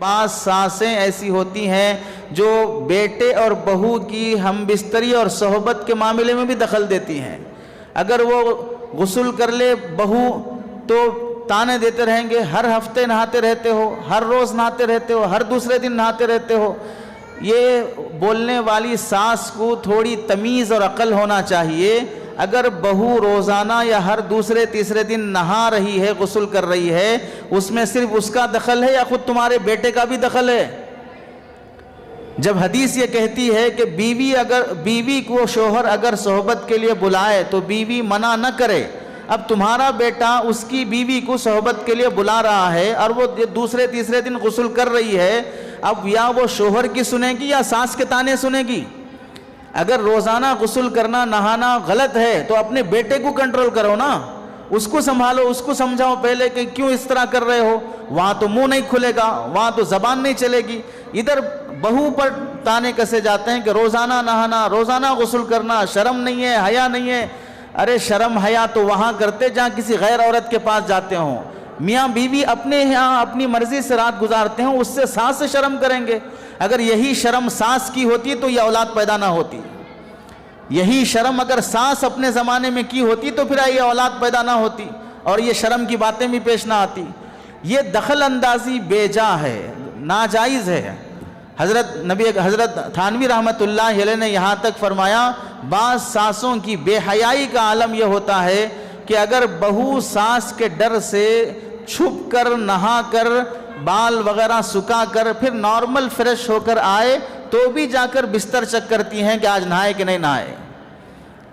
بعض ساسیں ایسی ہوتی ہیں جو بیٹے اور بہو کی ہم بستری اور صحبت کے معاملے میں بھی دخل دیتی ہیں۔ اگر وہ غسل کر لے بہو تو تانے دیتے رہیں گے، ہر ہفتے نہاتے رہتے ہو، ہر روز نہاتے رہتے ہو، ہر دوسرے دن نہاتے رہتے ہو۔ یہ بولنے والی ساس کو تھوڑی تمیز اور عقل ہونا چاہیے۔ اگر بہو روزانہ یا ہر دوسرے تیسرے دن نہا رہی ہے، غسل کر رہی ہے، اس میں صرف اس کا دخل ہے یا خود تمہارے بیٹے کا بھی دخل ہے؟ جب حدیث یہ کہتی ہے کہ بیوی کو شوہر اگر صحبت کے لیے بلائے تو بیوی منع نہ کرے، اب تمہارا بیٹا اس کی بیوی کو صحبت کے لیے بلا رہا ہے اور وہ دوسرے تیسرے دن غسل کر رہی ہے، اب یا وہ شوہر کی سنے گی یا ساس کے تانے سنے گی؟ اگر روزانہ غسل کرنا نہانا غلط ہے تو اپنے بیٹے کو کنٹرول کرو نا، اس کو سنبھالو، اس کو سمجھاؤ پہلے کہ کیوں اس طرح کر رہے ہو۔ وہاں تو منہ نہیں کھلے گا، وہاں تو زبان نہیں چلے گی، ادھر بہو پر تانے کسے جاتے ہیں کہ روزانہ نہانا، روزانہ غسل کرنا، شرم نہیں ہے، حیا نہیں ہے۔ ارے شرم حیا تو وہاں کرتے جہاں کسی غیر عورت کے پاس جاتے ہوں۔ میاں بیوی اپنے یہاں اپنی مرضی سے رات گزارتے ہیں، اس سے ساس سے شرم کریں گے؟ اگر یہی شرم ساس کی ہوتی تو یہ اولاد پیدا نہ ہوتی۔ یہی شرم اگر ساس اپنے زمانے میں کی ہوتی تو پھر یہ اولاد پیدا نہ ہوتی اور یہ شرم کی باتیں بھی پیش نہ آتی۔ یہ دخل اندازی بے جا ہے، ناجائز ہے۔ حضرت تھانوی رحمۃ اللہ علیہ نے یہاں تک فرمایا، بعض ساسوں کی بے حیائی کا عالم یہ ہوتا ہے کہ اگر بہو ساس کے ڈر سے چھپ کر نہا کر بال وغیرہ سکا کر پھر نارمل فریش ہو کر آئے تو بھی جا کر بستر چیک کرتی ہیں کہ آج نہائے کہ نہیں نہائے۔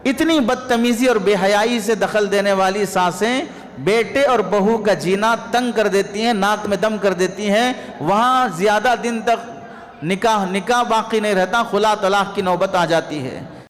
اتنی بدتمیزی اور بے حیائی سے دخل دینے والی ساسیں بیٹے اور بہو کا جینا تنگ کر دیتی ہیں، ناک میں دم کر دیتی ہیں۔ وہاں زیادہ دن تک نکاح باقی نہیں رہتا، خلا طلاق کی نوبت آ جاتی ہے۔